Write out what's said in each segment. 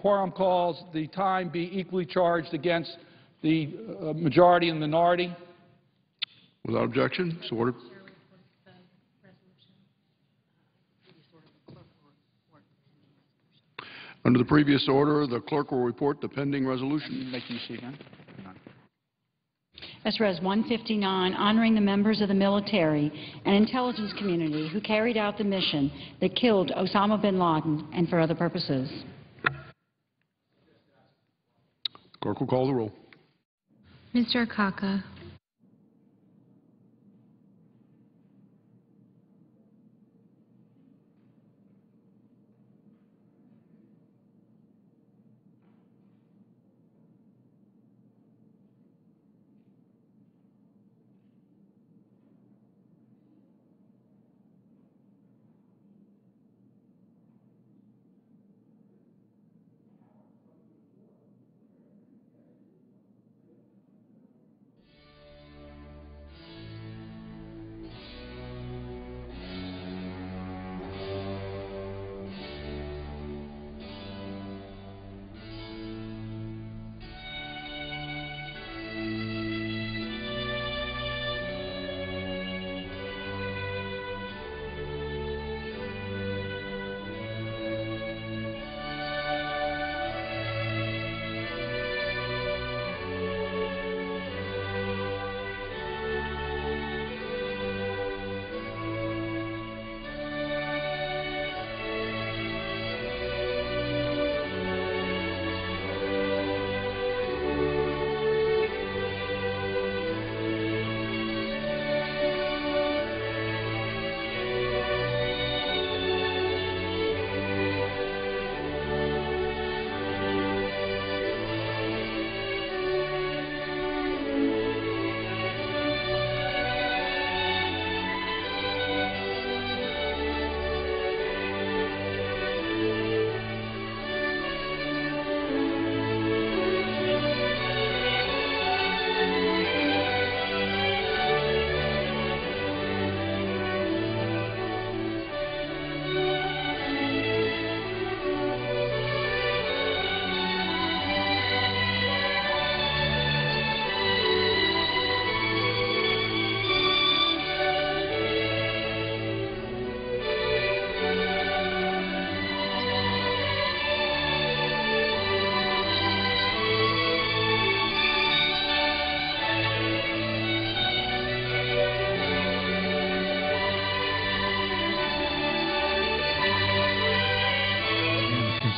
quorum calls, the time be equally charged against the majority and minority. Without objection, so ordered. Under the previous order, the clerk will report the pending resolution. Make you see again. That's Res. 159, honoring the members of the military and intelligence community who carried out the mission that killed Osama bin Laden and for other purposes. Clerk will call the roll. Mr. Akaka.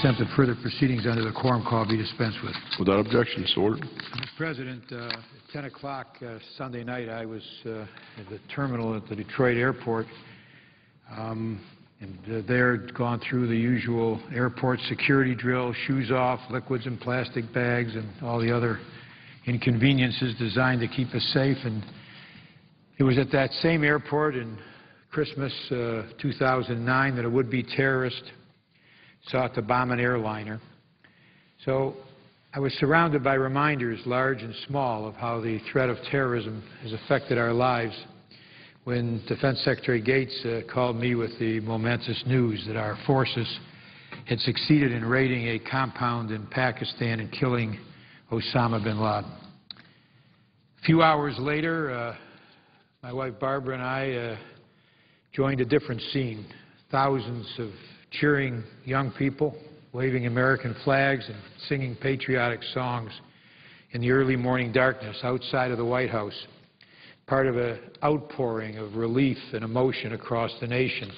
Consent that further proceedings under the quorum call be dispensed with. Without objection, so ordered. Mr. President, at 10 o'clock Sunday night, I was at the terminal at the Detroit airport, and there gone through the usual airport security drill, shoes off, liquids and plastic bags, and all the other inconveniences designed to keep us safe. And it was at that same airport in Christmas 2009 that a would-be terrorist sought to bomb an airliner. So I was surrounded by reminders, large and small, of how the threat of terrorism has affected our lives when Defense Secretary Gates called me with the momentous news that our forces had succeeded in raiding a compound in Pakistan and killing Osama bin Laden. A few hours later, my wife Barbara and I joined a different scene. Thousands of cheering young people, waving American flags and singing patriotic songs in the early morning darkness outside of the White House, part of an outpouring of relief and emotion across the nation.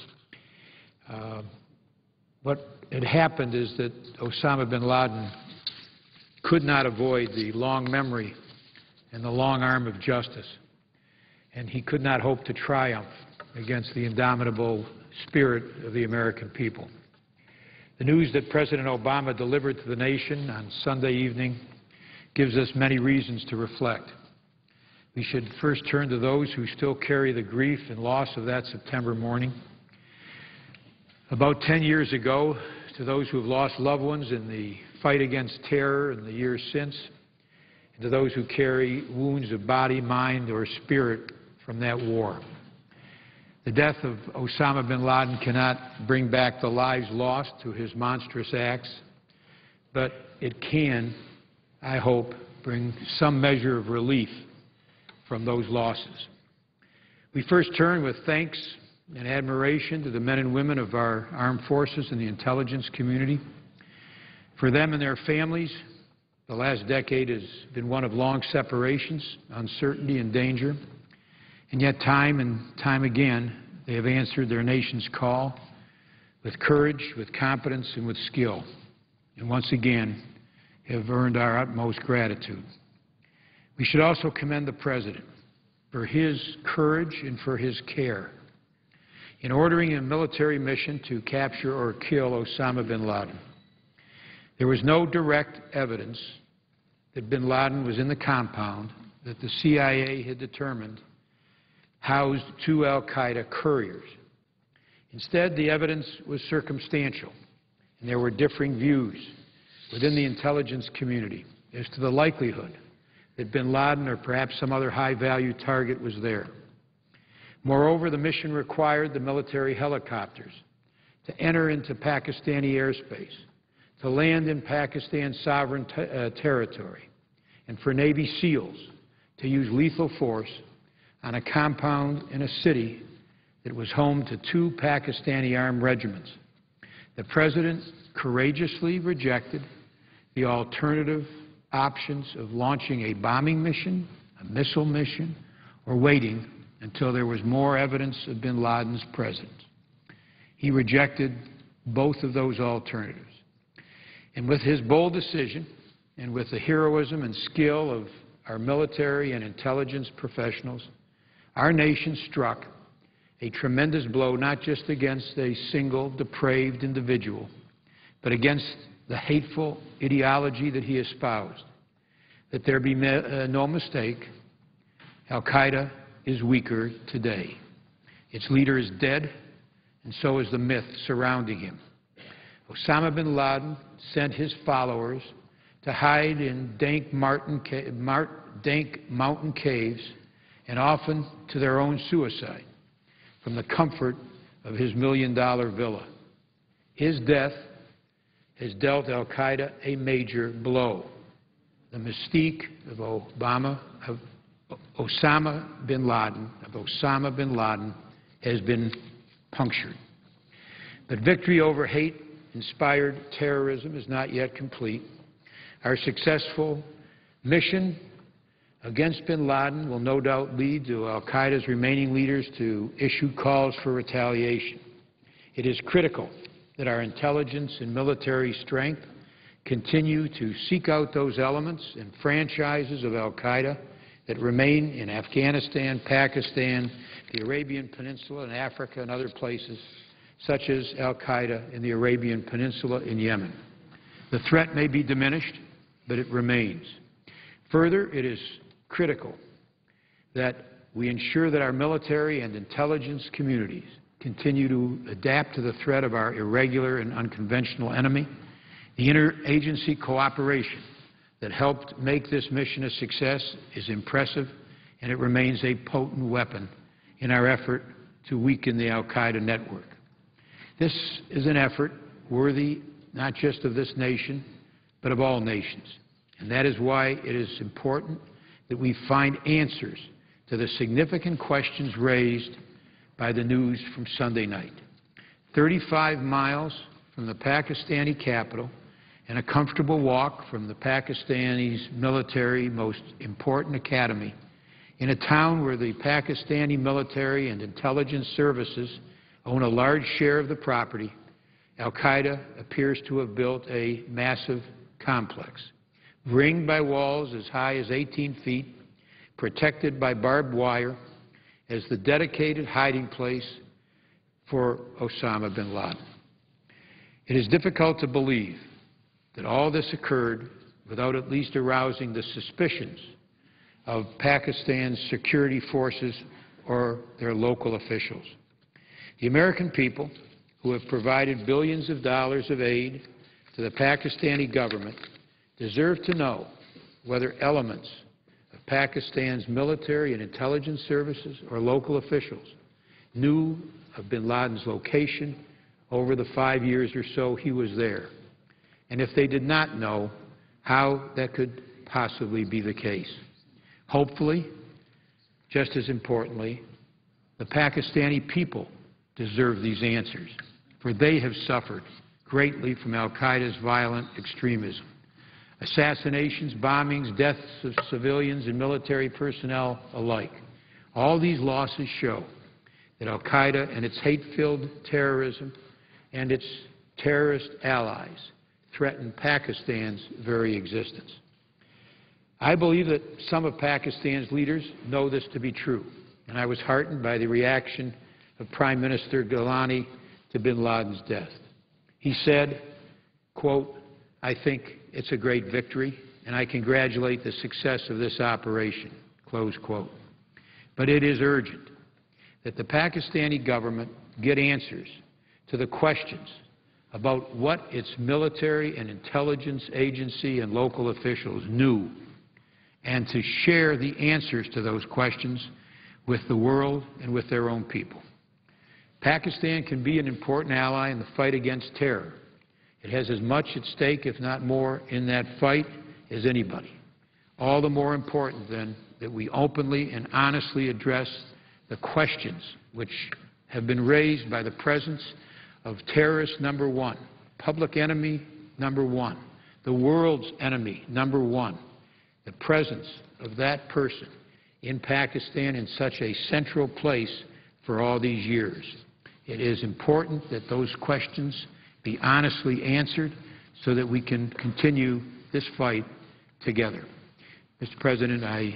What had happened is that Osama bin Laden could not avoid the long memory and the long arm of justice, and he could not hope to triumph against the indomitable spirit of the American people. The news that President Obama delivered to the nation on Sunday evening gives us many reasons to reflect. We should first turn to those who still carry the grief and loss of that September morning. About 10 years ago, to those who have lost loved ones in the fight against terror in the years since, and to those who carry wounds of body, mind, or spirit from that war. The death of Osama bin Laden cannot bring back the lives lost to his monstrous acts, but it can, I hope, bring some measure of relief from those losses. We first turn with thanks and admiration to the men and women of our armed forces and the intelligence community. For them and their families, the last decade has been one of long separations, uncertainty, and danger. And yet time and time again, they have answered their nation's call with courage, with competence, and with skill. And once again, have earned our utmost gratitude. We should also commend the President for his courage and for his care in ordering a military mission to capture or kill Osama bin Laden. There was no direct evidence that bin Laden was in the compound that the CIA had determined housed 2 al-Qaeda couriers. Instead, the evidence was circumstantial, and there were differing views within the intelligence community as to the likelihood that bin Laden or perhaps some other high-value target was there. Moreover, the mission required the military helicopters to enter into Pakistani airspace, to land in Pakistan's sovereign territory, and for Navy SEALs to use lethal force on a compound in a city that was home to 2 Pakistani armed regiments. The President courageously rejected the alternative options of launching a bombing mission, a missile mission, or waiting until there was more evidence of bin Laden's presence. He rejected both of those alternatives. And with his bold decision, and with the heroism and skill of our military and intelligence professionals, our nation struck a tremendous blow not just against a single depraved individual, but against the hateful ideology that he espoused. That there be no mistake, al-Qaeda is weaker today. Its leader is dead, and so is the myth surrounding him. Osama bin Laden sent his followers to hide in dank mountain caves, and often to their own suicide, from the comfort of his $1 million villa. His death has dealt al-Qaeda a major blow. The mystique of Osama bin Laden has been punctured. But victory over hate-inspired terrorism is not yet complete. Our successful mission against bin Laden will no doubt lead to al-Qaeda's remaining leaders to issue calls for retaliation. It is critical that our intelligence and military strength continue to seek out those elements and franchises of al-Qaeda that remain in Afghanistan, Pakistan, the Arabian Peninsula, and Africa and other places, such as al-Qaeda in the Arabian Peninsula in Yemen. The threat may be diminished, but it remains. Further, it is critical that we ensure that our military and intelligence communities continue to adapt to the threat of our irregular and unconventional enemy. The interagency cooperation that helped make this mission a success is impressive, and it remains a potent weapon in our effort to weaken the al-Qaeda network. This is an effort worthy not just of this nation, but of all nations. And that is why it is important that we find answers to the significant questions raised by the news from Sunday night. 35 miles from the Pakistani capital and a comfortable walk from the Pakistani's military most important academy, in a town where the Pakistani military and intelligence services own a large share of the property, al-Qaeda appears to have built a massive complex, ringed by walls as high as 18 feet, protected by barbed wire, as the dedicated hiding place for Osama bin Laden. It is difficult to believe that all this occurred without at least arousing the suspicions of Pakistan's security forces or their local officials. The American people, who have provided billions of dollars of aid to the Pakistani government, deserve to know whether elements of Pakistan's military and intelligence services or local officials knew of bin Laden's location over the 5 years or so he was there. and if they did not know, how that could possibly be the case. Hopefully, just as importantly, the Pakistani people deserve these answers, for they have suffered greatly from al-Qaeda's violent extremism. Assassinations, bombings, deaths of civilians and military personnel alike. All these losses show that al-Qaeda and its hate-filled terrorism and its terrorist allies threaten Pakistan's very existence. I believe that some of Pakistan's leaders know this to be true, and I was heartened by the reaction of Prime Minister Gilani to bin Laden's death. He said, quote, "I think it's a great victory, and I congratulate the success of this operation," close quote. But it is urgent that the Pakistani government get answers to the questions about what its military and intelligence agency and local officials knew, and to share the answers to those questions with the world and with their own people. Pakistan can be an important ally in the fight against terror. It has as much at stake, if not more, in that fight as anybody. All the more important, then, that we openly and honestly address the questions which have been raised by the presence of terrorist number one, public enemy number one, the world's enemy number one, the presence of that person in Pakistan in such a central place for all these years. It is important that those questions be honestly answered so that we can continue this fight together. Mr. President, I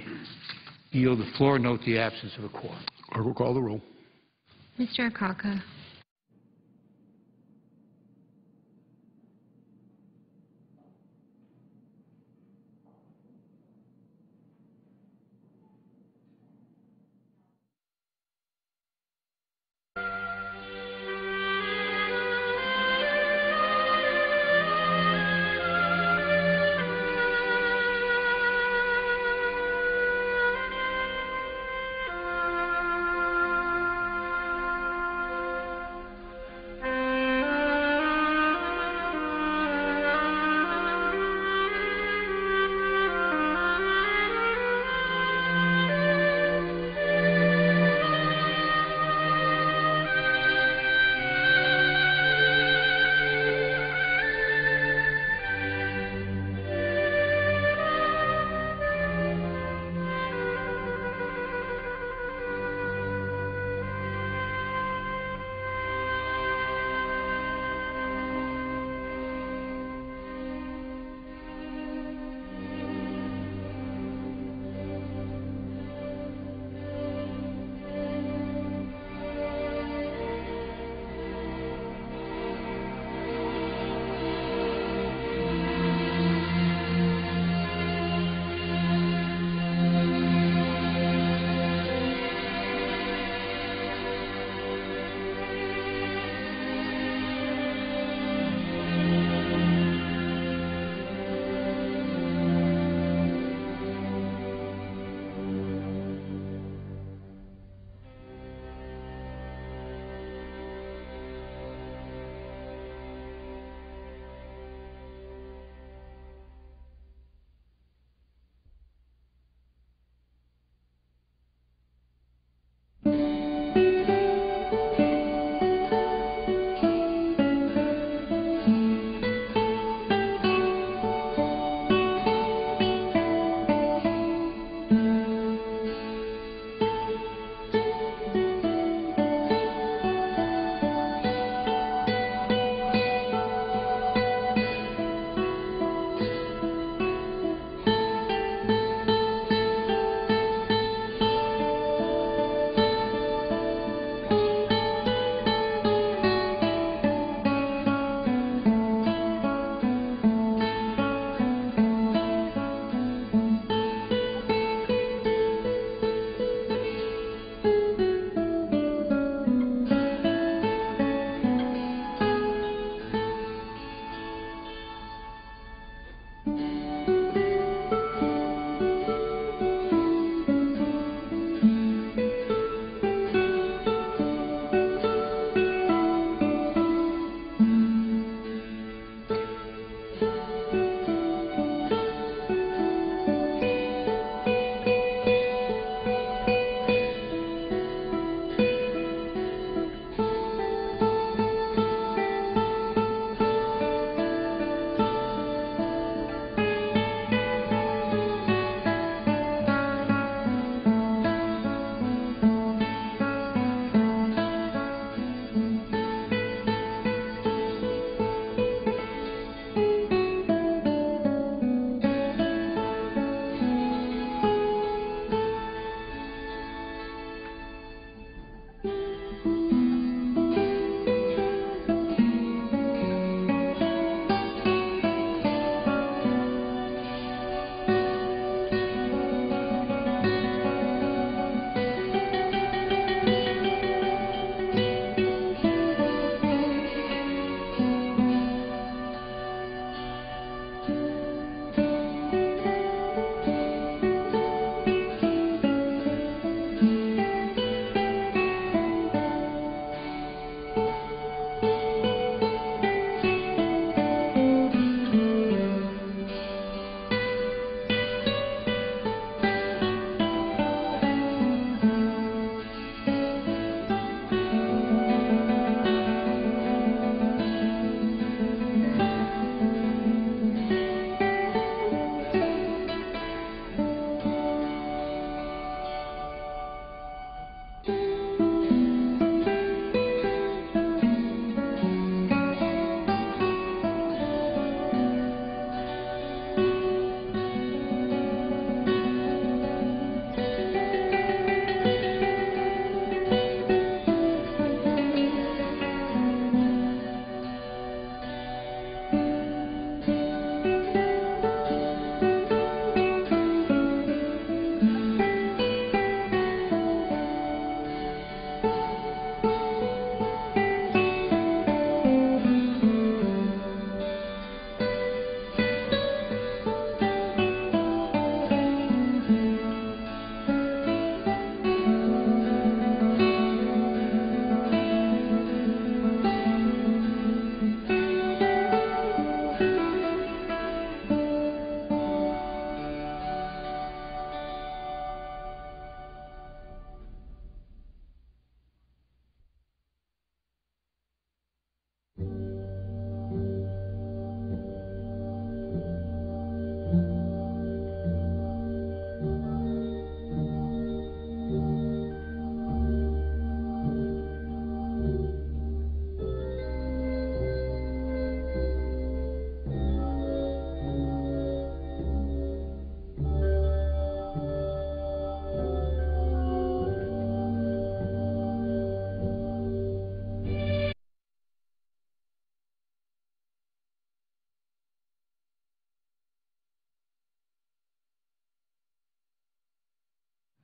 yield the floor. Note the absence of a quorum. Clerk will call the roll. Mr. Akaka?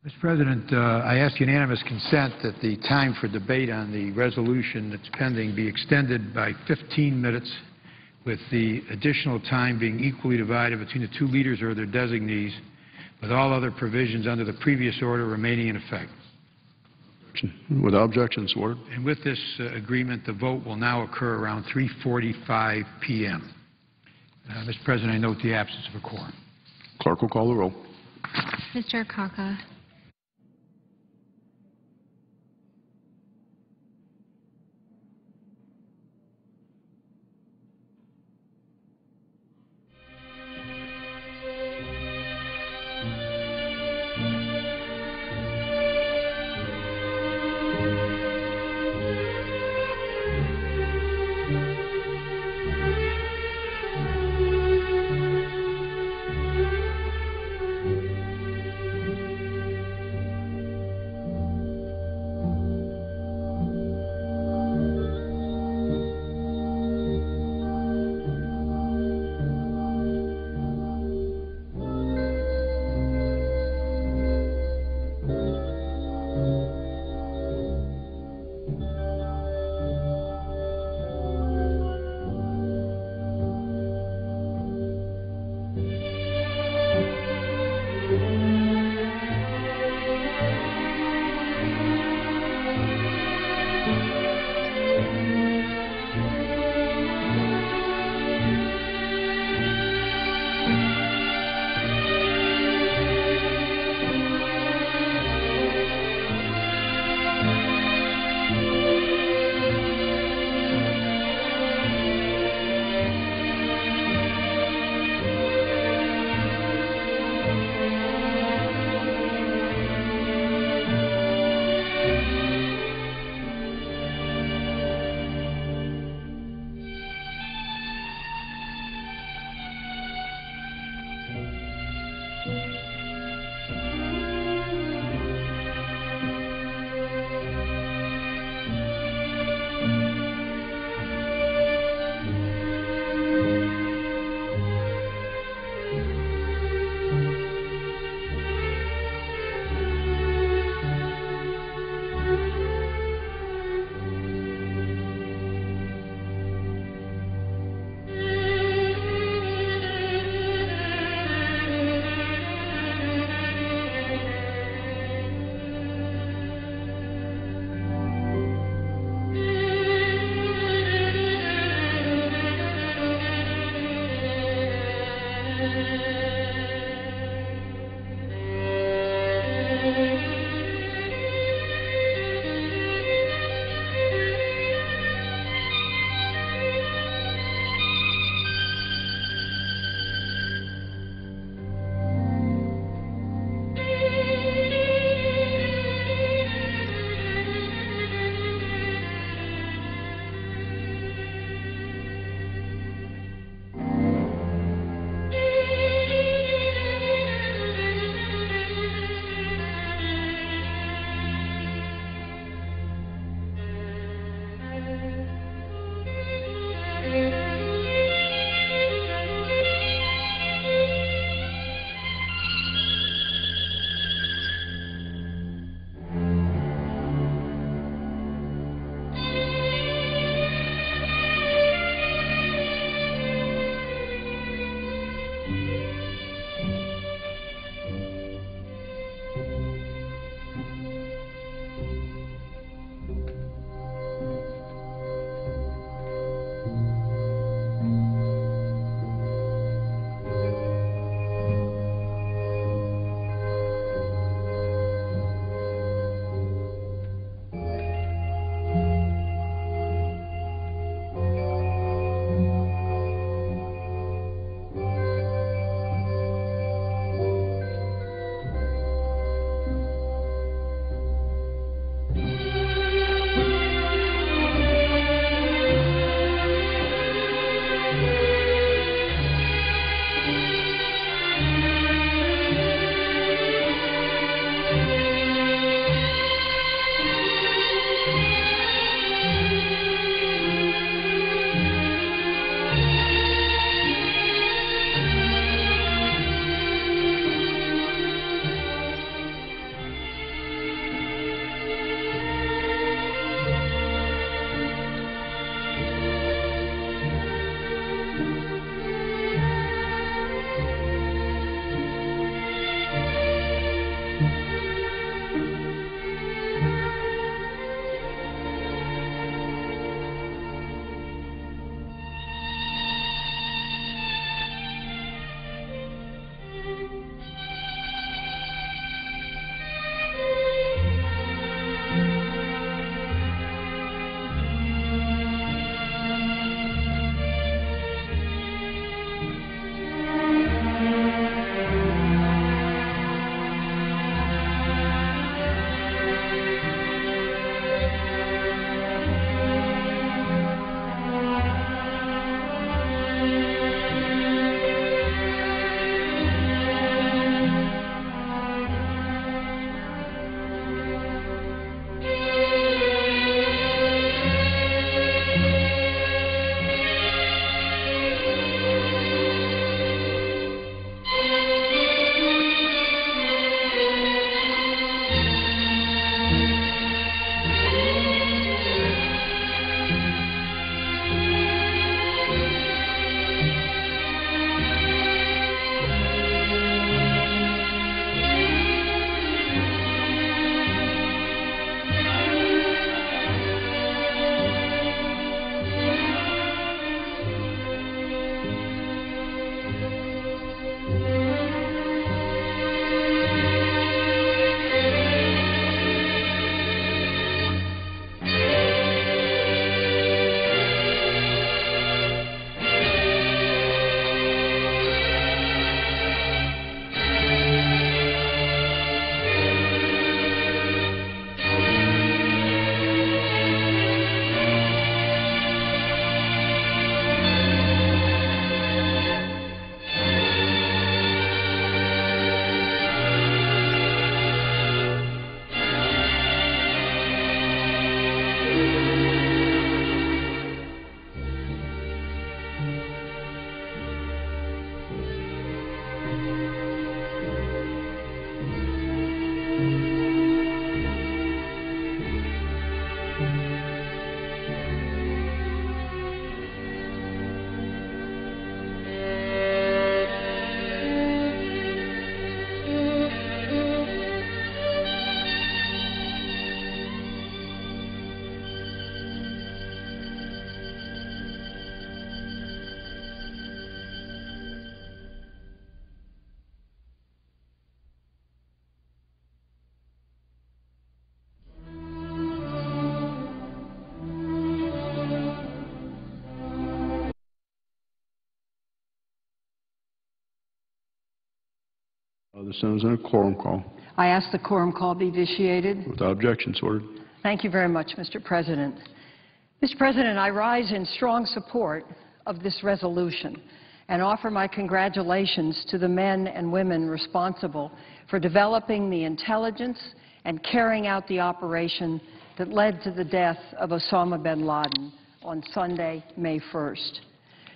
Mr. President, I ask unanimous consent that the time for debate on the resolution that's pending be extended by 15 minutes, with the additional time being equally divided between the two leaders or their designees, with all other provisions under the previous order remaining in effect. Without objection, so ordered. And with this agreement, the vote will now occur around 3:45 p.m. Mr. President, I note the absence of a quorum. Clerk will call the roll. Mr. Akaka? The Senator's in a quorum call. I ask the quorum call be vitiated. Without objection, so ordered. Thank you very much, Mr. President. Mr. President, I rise in strong support of this resolution and offer my congratulations to the men and women responsible for developing the intelligence and carrying out the operation that led to the death of Osama bin Laden on Sunday, May 1st.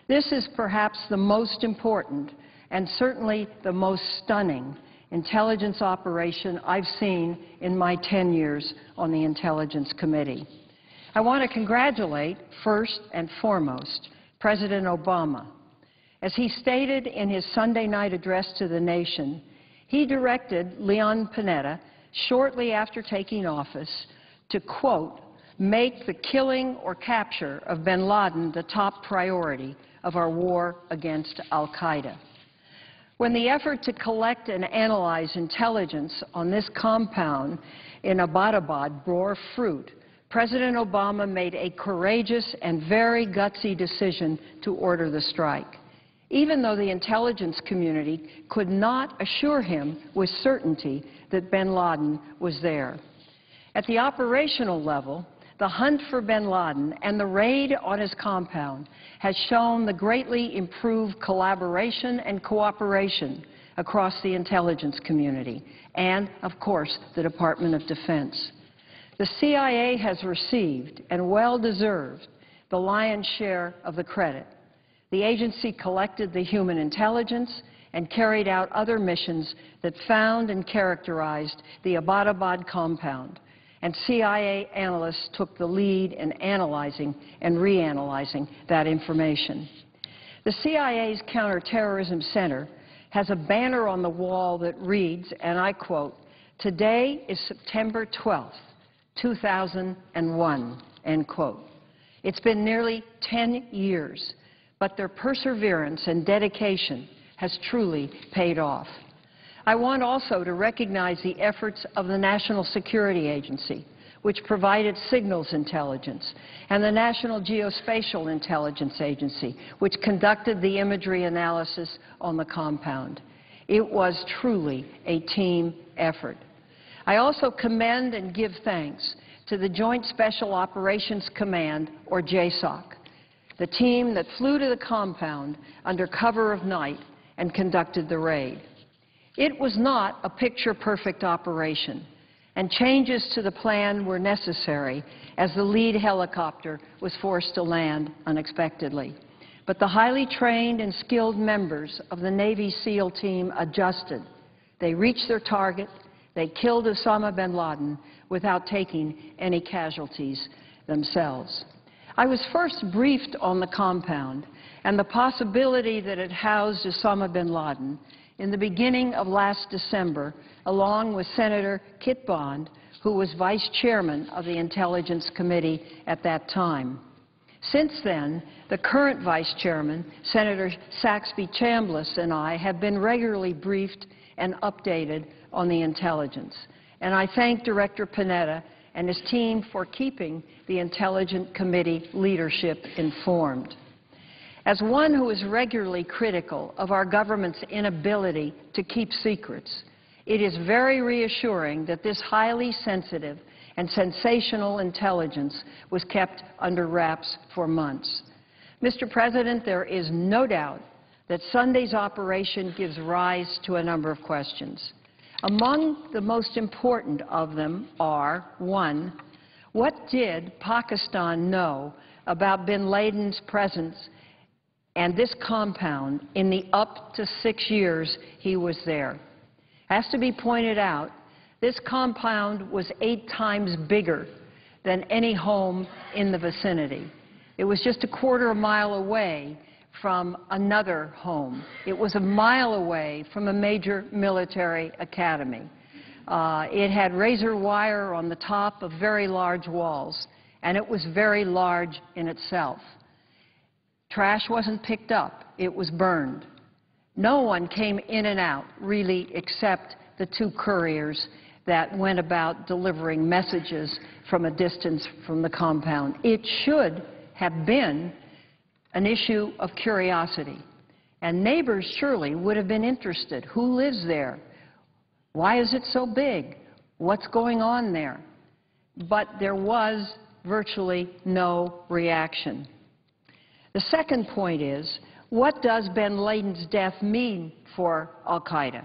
This is perhaps the most important and certainly the most stunning intelligence operation I've seen in my 10 years on the Intelligence Committee. I want to congratulate, first and foremost, President Obama. As he stated in his Sunday night address to the nation, he directed Leon Panetta, shortly after taking office, to, quote, make the killing or capture of bin Laden the top priority of our war against al-Qaeda. When the effort to collect and analyze intelligence on this compound in Abbottabad bore fruit, President Obama made a courageous and very gutsy decision to order the strike, even though the intelligence community could not assure him with certainty that bin Laden was there. At the operational level, the hunt for bin Laden and the raid on his compound has shown the greatly improved collaboration and cooperation across the intelligence community and, of course, the Department of Defense. The CIA has received, and well deserved, the lion's share of the credit. The agency collected the human intelligence and carried out other missions that found and characterized the Abbottabad compound, and CIA analysts took the lead in analyzing and reanalyzing that information. The CIA's Counterterrorism Center has a banner on the wall that reads, and I quote, "Today is September 12th, 2001, end quote. It's been nearly 10 years, but their perseverance and dedication has truly paid off. I want also to recognize the efforts of the National Security Agency, which provided signals intelligence, and the National Geospatial Intelligence Agency, which conducted the imagery analysis on the compound. It was truly a team effort. I also commend and give thanks to the Joint Special Operations Command, or JSOC, the team that flew to the compound under cover of night and conducted the raid. It was not a picture-perfect operation, and changes to the plan were necessary as the lead helicopter was forced to land unexpectedly. But the highly trained and skilled members of the Navy SEAL team adjusted. They reached their target. They killed Osama bin Laden without taking any casualties themselves. I was first briefed on the compound and the possibility that it housed Osama bin Laden in the beginning of last December, along with Senator Kit Bond, who was vice chairman of the Intelligence Committee at that time. Since then, the current vice chairman, Senator Saxby Chambliss, and I have been regularly briefed and updated on the intelligence. And I thank Director Panetta and his team for keeping the Intelligence Committee leadership informed. As one who is regularly critical of our government's inability to keep secrets, it is very reassuring that this highly sensitive and sensational intelligence was kept under wraps for months. Mr. President, there is no doubt that Sunday's operation gives rise to a number of questions. Among the most important of them are, one, what did Pakistan know about bin Laden's presence and this compound in the up to 6 years he was there? Has to be pointed out, this compound was 8 times bigger than any home in the vicinity. It was just a quarter of a mile away from another home. It was a mile away from a major military academy. It had razor wire on the top of very large walls, and it was very large in itself. Trash wasn't picked up. It was burned. No one came in and out, really, except the 2 couriers that went about delivering messages from a distance from the compound. It should have been an issue of curiosity, and neighbors surely would have been interested. Who lives there? Why is it so big? What's going on there? But there was virtually no reaction. The second point is, what does bin Laden's death mean for al-Qaeda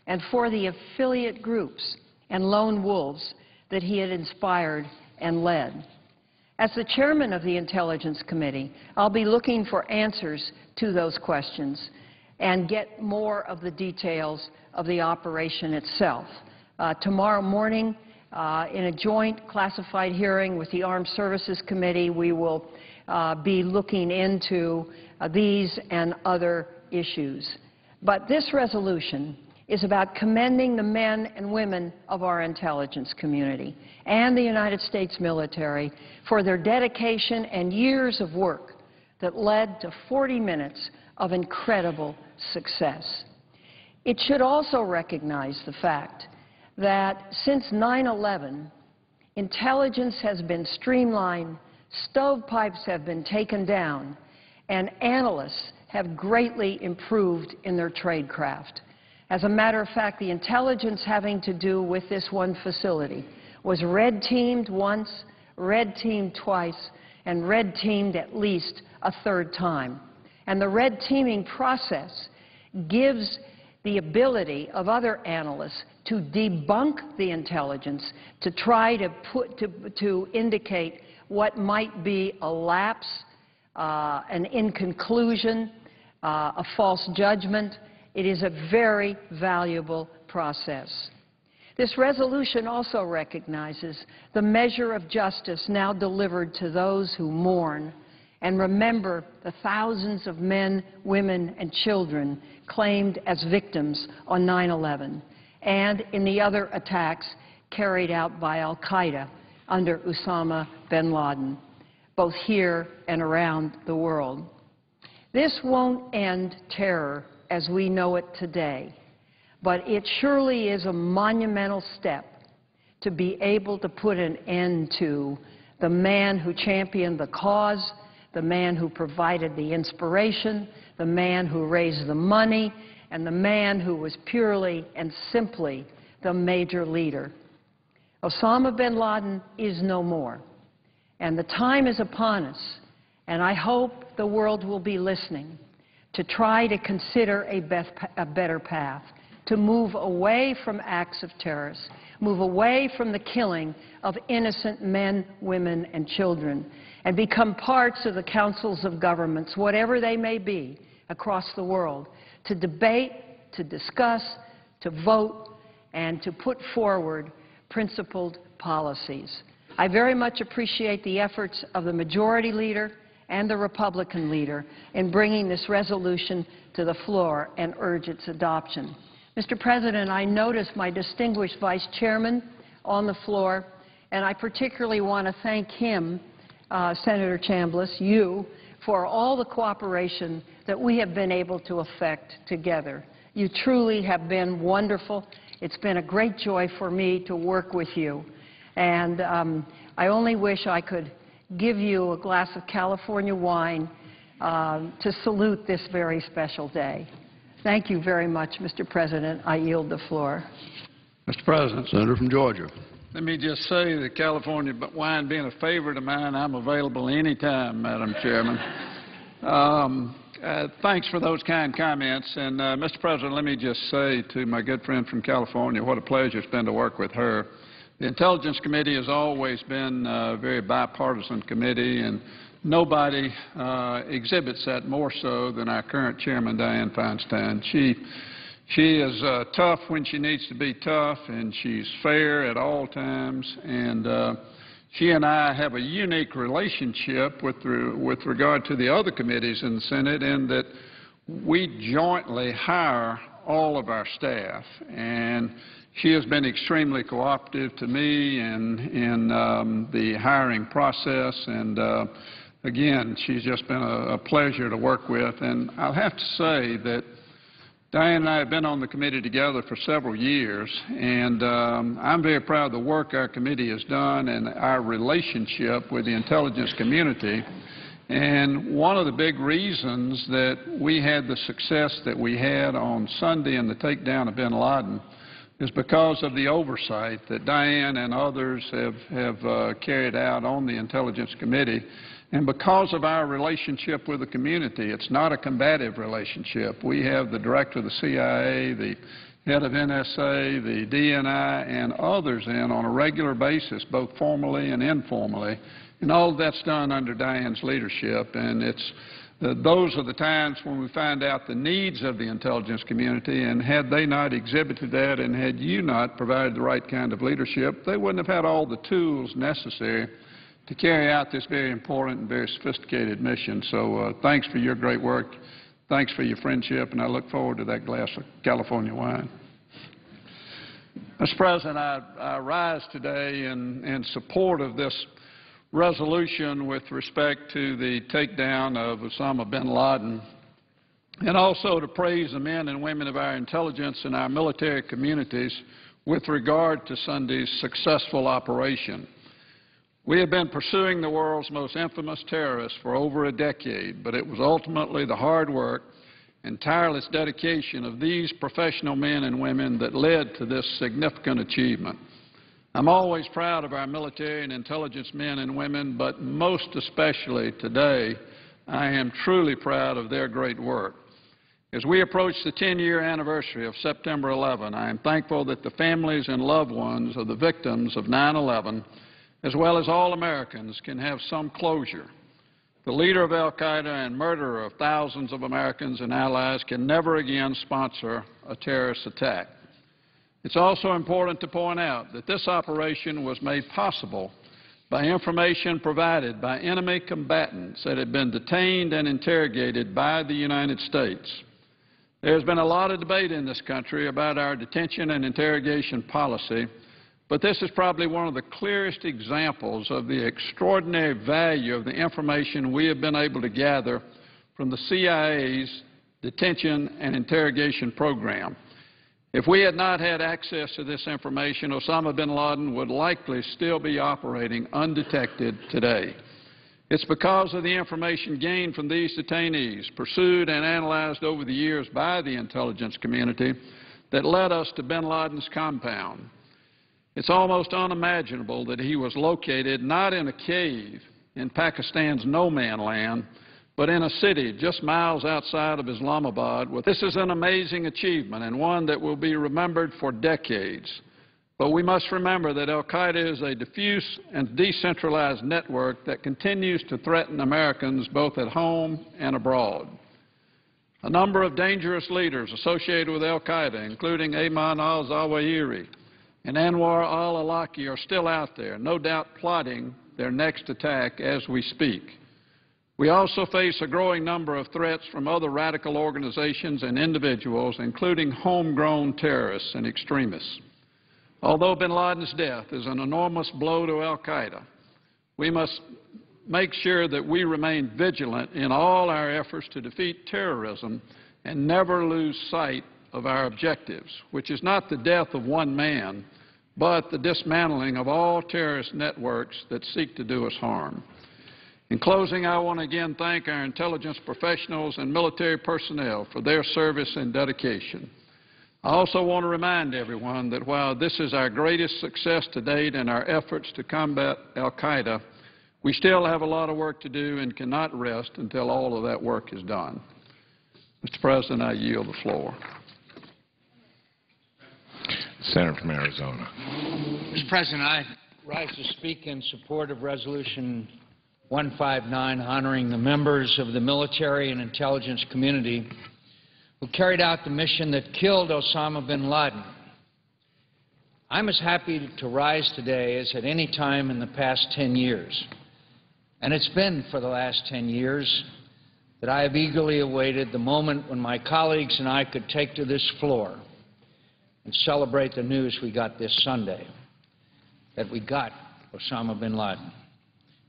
and for the affiliate groups and lone wolves that he had inspired and led? As the chairman of the Intelligence Committee, I'll be looking for answers to those questions and get more of the details of the operation itself. Tomorrow morning, in a joint classified hearing with the Armed Services Committee, we will be looking into these and other issues. But this resolution is about commending the men and women of our intelligence community and the United States military for their dedication and years of work that led to 40 minutes of incredible success. It should also recognize the fact that since 9/11, intelligence has been streamlined, stovepipes have been taken down, and analysts have greatly improved in their tradecraft. As a matter of fact, the intelligence having to do with this one facility was red-teamed once, red-teamed twice, and red-teamed at least a third time. And the red-teaming process gives the ability of other analysts to debunk the intelligence, to try to indicate what might be a lapse, an inconclusion, a false judgment. It is a very valuable process. This resolution also recognizes the measure of justice now delivered to those who mourn and remember the thousands of men, women, and children claimed as victims on 9/11 and in the other attacks carried out by al-Qaeda under Osama bin Laden, both here and around the world. This won't end terror as we know it today, but it surely is a monumental step to be able to put an end to the man who championed the cause, the man who provided the inspiration, the man who raised the money, and the man who was purely and simply the major leader. Osama bin Laden is no more, and the time is upon us, and I hope the world will be listening to try to consider a better path, to move away from acts of terrorists, move away from the killing of innocent men, women, and children, and become parts of the councils of governments, whatever they may be, across the world, to debate, to discuss, to vote, and to put forward principled policies. I very much appreciate the efforts of the Majority Leader and the Republican leader in bringing this resolution to the floor and urge its adoption. Mr. President, I notice my distinguished Vice Chairman on the floor, and I particularly want to thank him, Senator Chambliss, you, for all the cooperation that we have been able to effect together. You truly have been wonderful. It's been a great joy for me to work with you. And I only wish I could give you a glass of California wine to salute this very special day. Thank you very much, Mr. President. I yield the floor. Mr. President. Senator from Georgia. Let me just say that California wine being a favorite of mine, I'm available anytime, Madam Chairman. Thanks for those kind comments. And, Mr. President, let me just say to my good friend from California, what a pleasure it's been to work with her. The Intelligence Committee has always been a very bipartisan committee, and nobody exhibits that more so than our current chairman, Dianne Feinstein. She is tough when she needs to be tough, and she's fair at all times. And she and I have a unique relationship with regard to the other committees in the Senate in that we jointly hire all of our staff. And she has been extremely cooperative to me in the hiring process. And again, she's just been a pleasure to work with. And I'll have to say that Dianne and I have been on the committee together for several years, and I'm very proud of the work our committee has done and our relationship with the intelligence community. And one of the big reasons that we had the success that we had on Sunday in the takedown of bin Laden is because of the oversight that Diane and others have carried out on the Intelligence Committee, and because of our relationship with the community. It's not a combative relationship. We have the director of the CIA, the head of NSA, the DNI, and others in on a regular basis, both formally and informally, and all of that's done under Diane's leadership. And those are the times when we find out the needs of the intelligence community, and had they not exhibited that and had you not provided the right kind of leadership, they wouldn't have had all the tools necessary to carry out this very important and very sophisticated mission. So thanks for your great work. Thanks for your friendship, and I look forward to that glass of California wine. Mr. President, I rise today in support of this resolution with respect to the takedown of Osama bin Laden, and also to praise the men and women of our intelligence and our military communities with regard to Sunday's successful operation. We have been pursuing the world's most infamous terrorists for over a decade, but it was ultimately the hard work and tireless dedication of these professional men and women that led to this significant achievement. I'm always proud of our military and intelligence men and women, but most especially today, I am truly proud of their great work. As we approach the 10-year anniversary of September 11, I am thankful that the families and loved ones of the victims of 9/11, as well as all Americans, can have some closure. The leader of al-Qaeda and murderer of thousands of Americans and allies can never again sponsor a terrorist attack. It's also important to point out that this operation was made possible by information provided by enemy combatants that had been detained and interrogated by the United States. There has been a lot of debate in this country about our detention and interrogation policy, but this is probably one of the clearest examples of the extraordinary value of the information we have been able to gather from the CIA's detention and interrogation program. If we had not had access to this information, Osama bin Laden would likely still be operating undetected today. It's because of the information gained from these detainees, pursued and analyzed over the years by the intelligence community, that led us to bin Laden's compound. It's almost unimaginable that he was located not in a cave in Pakistan's no-man land, but in a city just miles outside of Islamabad. This is an amazing achievement and one that will be remembered for decades. But we must remember that al-Qaeda is a diffuse and decentralized network that continues to threaten Americans both at home and abroad. A number of dangerous leaders associated with al-Qaeda, including Ayman al-Zawahiri and Anwar al-Awlaki, are still out there, no doubt plotting their next attack as we speak. We also face a growing number of threats from other radical organizations and individuals, including homegrown terrorists and extremists. Although bin Laden's death is an enormous blow to al-Qaeda, we must make sure that we remain vigilant in all our efforts to defeat terrorism and never lose sight of our objectives, which is not the death of one man, but the dismantling of all terrorist networks that seek to do us harm. In closing, I want to again thank our intelligence professionals and military personnel for their service and dedication. I also want to remind everyone that while this is our greatest success to date in our efforts to combat al-Qaeda, we still have a lot of work to do and cannot rest until all of that work is done. Mr. President, I yield the floor. Senator from Arizona. Mr. President, I rise to speak in support of Resolution 159, honoring the members of the military and intelligence community who carried out the mission that killed Osama bin Laden. I'm as happy to rise today as at any time in the past 10 years. And it's been for the last 10 years that I have eagerly awaited the moment when my colleagues and I could take to this floor and celebrate the news we got this Sunday, that we got Osama bin Laden.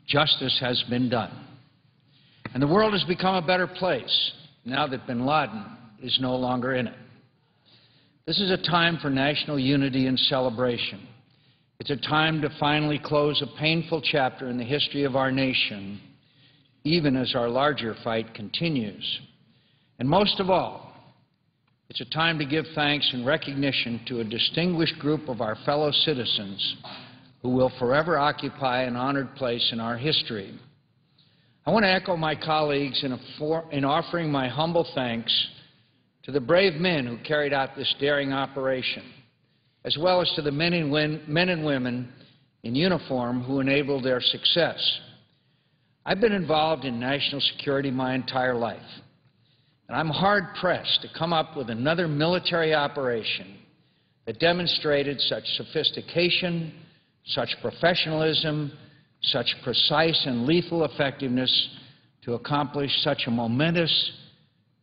Justice has been done. And the world has become a better place now that bin Laden is no longer in it. This is a time for national unity and celebration. It's a time to finally close a painful chapter in the history of our nation, even as our larger fight continues. And most of all, It's a time to give thanks and recognition to a distinguished group of our fellow citizens who will forever occupy an honored place in our history. I want to echo my colleagues in offering my humble thanks to the brave men who carried out this daring operation, as well as to the men and women in uniform who enabled their success. I've been involved in national security my entire life, and I'm hard-pressed to come up with another military operation that demonstrated such sophistication, such professionalism, such precise and lethal effectiveness to accomplish such a momentous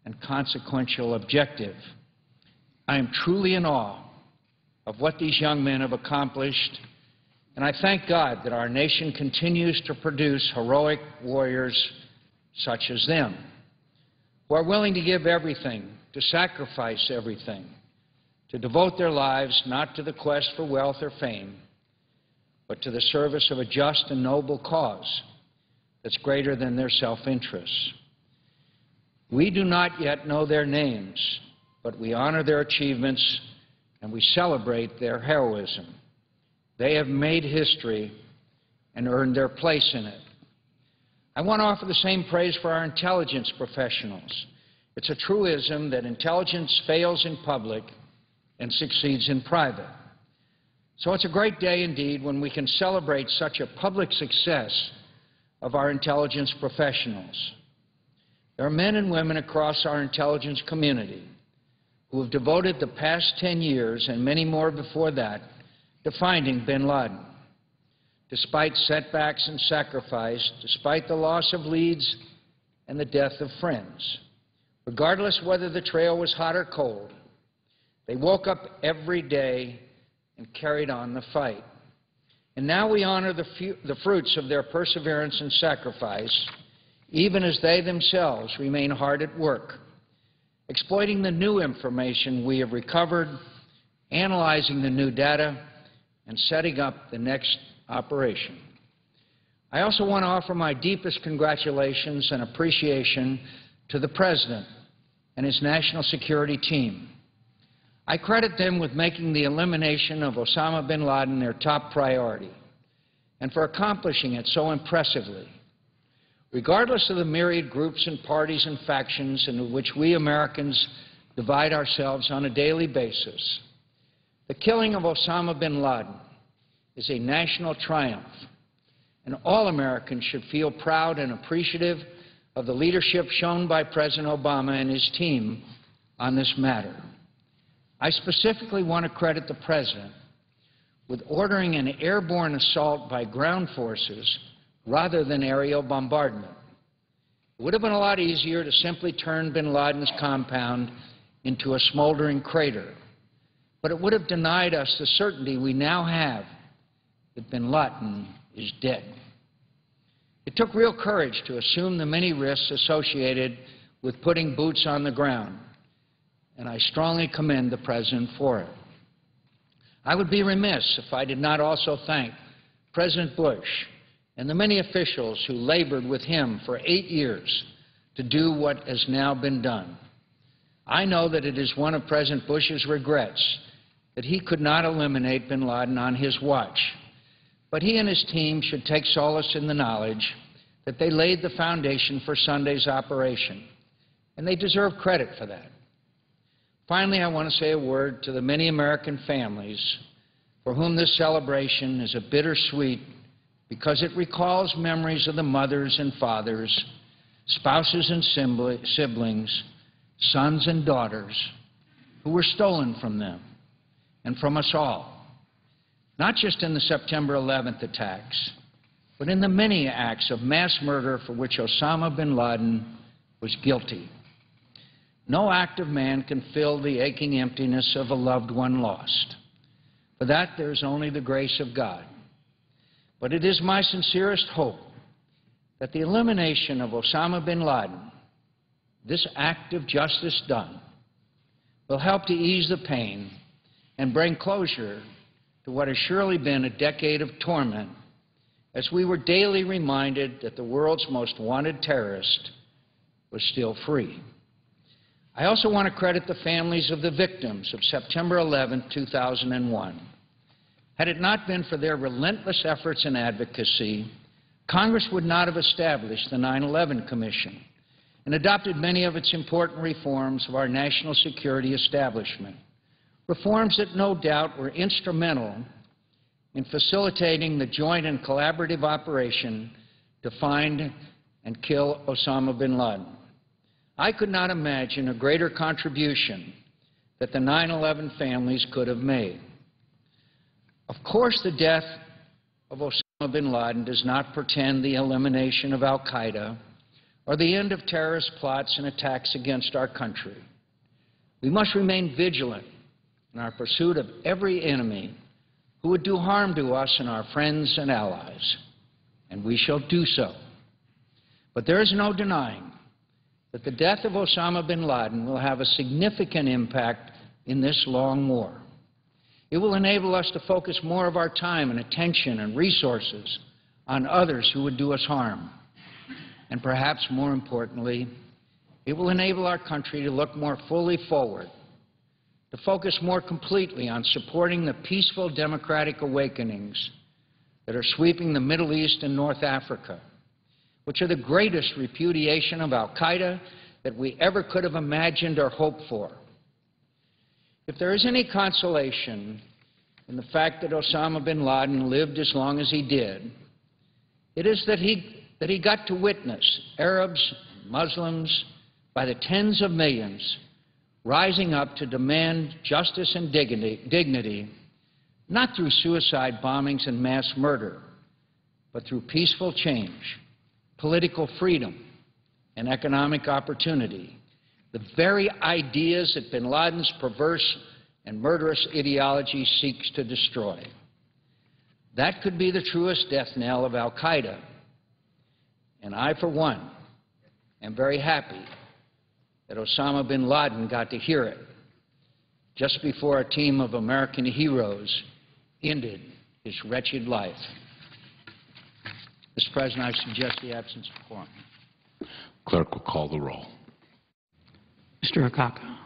and consequential objective. I am truly in awe of what these young men have accomplished, and I thank God that our nation continues to produce heroic warriors such as them, who are willing to give everything, to sacrifice everything, to devote their lives not to the quest for wealth or fame, but to the service of a just and noble cause that's greater than their self-interests. We do not yet know their names, but we honor their achievements and we celebrate their heroism. They have made history and earned their place in it. I want to offer the same praise for our intelligence professionals. It's a truism that intelligence fails in public and succeeds in private. So it's a great day indeed when we can celebrate such a public success of our intelligence professionals. There are men and women across our intelligence community who have devoted the past 10 years and many more before that to finding bin Laden. Despite setbacks and sacrifice, despite the loss of leads and the death of friends, regardless whether the trail was hot or cold, they woke up every day and carried on the fight. And now we honor the fruits of their perseverance and sacrifice, even as they themselves remain hard at work, exploiting the new information we have recovered, analyzing the new data, and setting up the next operation. I also want to offer my deepest congratulations and appreciation to the President and his national security team. I credit them with making the elimination of Osama bin Laden their top priority and for accomplishing it so impressively. Regardless of the myriad groups and parties and factions into which we Americans divide ourselves on a daily basis, the killing of Osama bin Laden is a national triumph, and all Americans should feel proud and appreciative of the leadership shown by President Obama and his team on this matter. I specifically want to credit the President with ordering an airborne assault by ground forces rather than aerial bombardment. It would have been a lot easier to simply turn bin Laden's compound into a smoldering crater, but it would have denied us the certainty we now have that bin Laden is dead. It took real courage to assume the many risks associated with putting boots on the ground, and I strongly commend the President for it. I would be remiss if I did not also thank President Bush and the many officials who labored with him for 8 years to do what has now been done. I know that it is one of President Bush's regrets that he could not eliminate bin Laden on his watch, but he and his team should take solace in the knowledge that they laid the foundation for Sunday's operation, and they deserve credit for that. Finally, I want to say a word to the many American families for whom this celebration is a bittersweet because it recalls memories of the mothers and fathers, spouses and siblings, sons and daughters who were stolen from them and from us all, not just in the September 11th attacks, but in the many acts of mass murder for which Osama bin Laden was guilty. No act of man can fill the aching emptiness of a loved one lost. For that, there is only the grace of God. But it is my sincerest hope that the elimination of Osama bin Laden, this act of justice done, will help to ease the pain and bring closure to what has surely been a decade of torment as we were daily reminded that the world's most wanted terrorist was still free. I also want to credit the families of the victims of September 11, 2001. Had it not been for their relentless efforts and advocacy, Congress would not have established the 9/11 Commission and adopted many of its important reforms of our national security establishment, reforms that no doubt were instrumental in facilitating the joint and collaborative operation to find and kill Osama bin Laden. I could not imagine a greater contribution that the 9/11 families could have made. Of course, the death of Osama bin Laden does not portend the elimination of al-Qaeda or the end of terrorist plots and attacks against our country. We must remain vigilant in our pursuit of every enemy who would do harm to us and our friends and allies, and we shall do so. But there is no denying that the death of Osama bin Laden will have a significant impact in this long war. It will enable us to focus more of our time and attention and resources on others who would do us harm. And perhaps more importantly, it will enable our country to look more fully forward, to focus more completely on supporting the peaceful democratic awakenings that are sweeping the Middle East and North Africa, which are the greatest repudiation of al-Qaeda that we ever could have imagined or hoped for. If there is any consolation in the fact that Osama bin Laden lived as long as he did, it is that he got to witness Arabs, Muslims, by the tens of millions, rising up to demand justice and dignity, not through suicide bombings and mass murder, but through peaceful change, political freedom, and economic opportunity, the very ideas that bin Laden's perverse and murderous ideology seeks to destroy. That could be the truest death knell of al-Qaeda, and I, for one, am very happy that Osama bin Laden got to hear it just before a team of American heroes ended his wretched life. Mr. President, I suggest the absence of quorum. Clerk will call the roll. Mr. Akaka.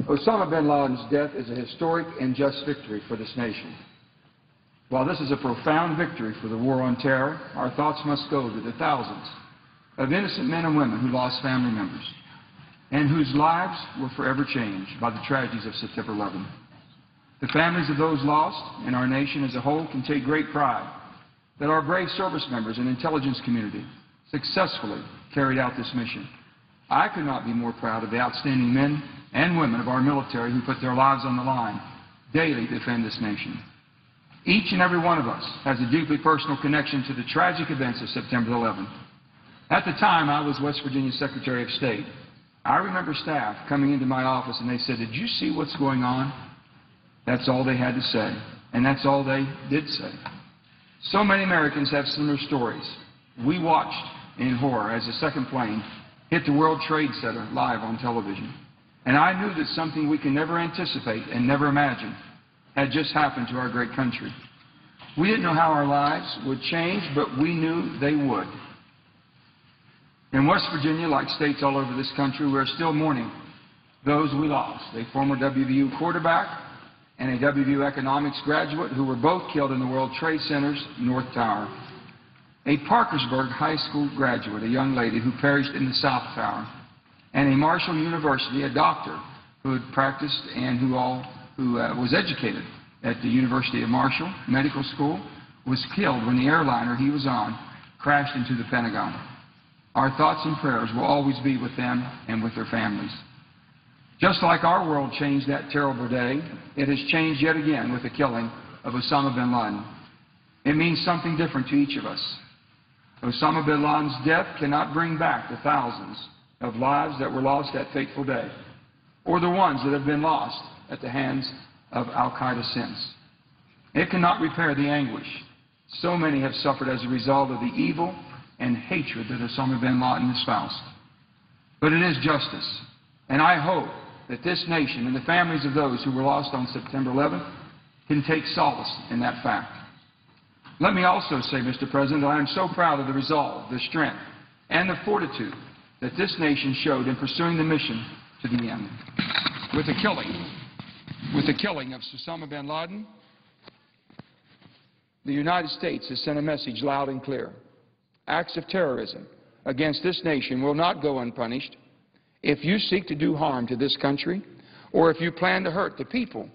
Osama bin Laden's death is a historic and just victory for this nation. While this is a profound victory for the war on terror, our thoughts must go to the thousands of innocent men and women who lost family members and whose lives were forever changed by the tragedies of September 11. The families of those lost and our nation as a whole can take great pride that our brave service members and intelligence community successfully carried out this mission. I could not be more proud of the outstanding men and women of our military who put their lives on the line daily to defend this nation. Each and every one of us has a deeply personal connection to the tragic events of September 11. At the time, I was West Virginia Secretary of State. I remember staff coming into my office and they said, "Did you see what's going on?" That's all they had to say, and that's all they did say. So many Americans have similar stories. We watched in horror as the second plane hit the World Trade Center live on television. And I knew that something we can never anticipate and never imagine had just happened to our great country. We didn't know how our lives would change, but we knew they would. In West Virginia, like states all over this country, we are still mourning those we lost, a former WVU quarterback and a WVU economics graduate who were both killed in the World Trade Center's North Tower. A Parkersburg High School graduate, a young lady who perished in the South Tower, and a Marshall University, a doctor who had practiced and who was educated at the University of Marshall Medical School, was killed when the airliner he was on crashed into the Pentagon. Our thoughts and prayers will always be with them and with their families. Just like our world changed that terrible day, it has changed yet again with the killing of Osama bin Laden. It means something different to each of us. Osama bin Laden's death cannot bring back the thousands of lives that were lost that fateful day, or the ones that have been lost at the hands of al-Qaeda since. It cannot repair the anguish so many have suffered as a result of the evil and hatred that Osama bin Laden espoused. But it is justice, and I hope that this nation and the families of those who were lost on September 11th can take solace in that fact. Let me also say, Mr. President, that I am so proud of the resolve, the strength, and the fortitude that this nation showed in pursuing the mission to the end. With the killing of Osama bin Laden, the United States has sent a message loud and clear. Acts of terrorism against this nation will not go unpunished. If you seek to do harm to this country, or if you plan to hurt the people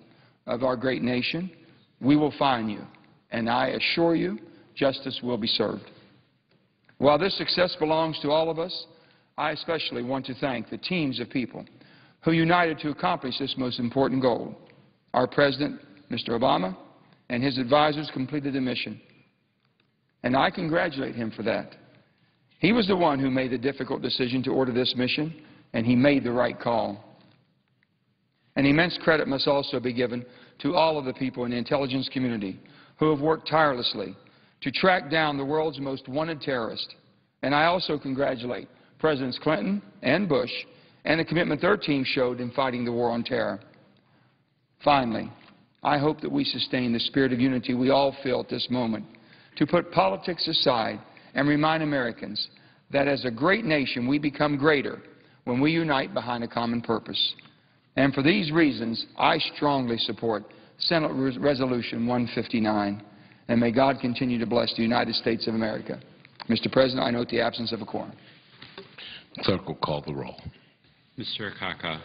of our great nation, we will find you. And I assure you, justice will be served. While this success belongs to all of us, I especially want to thank the teams of people who united to accomplish this most important goal. Our President, Mr. Obama, and his advisors completed the mission. And I congratulate him for that. He was the one who made the difficult decision to order this mission, and he made the right call. And immense credit must also be given to all of the people in the intelligence community who have worked tirelessly to track down the world's most wanted terrorist. And I also congratulate Presidents Clinton and Bush and the commitment their team showed in fighting the war on terror. Finally, I hope that we sustain the spirit of unity we all feel at this moment, to put politics aside and remind Americans that as a great nation we become greater when we unite behind a common purpose. And for these reasons, I strongly support Senate Resolution 159, and may God continue to bless the United States of America. Mr. President, I note the absence of a quorum. Clerk will call the roll. Mr. Akaka.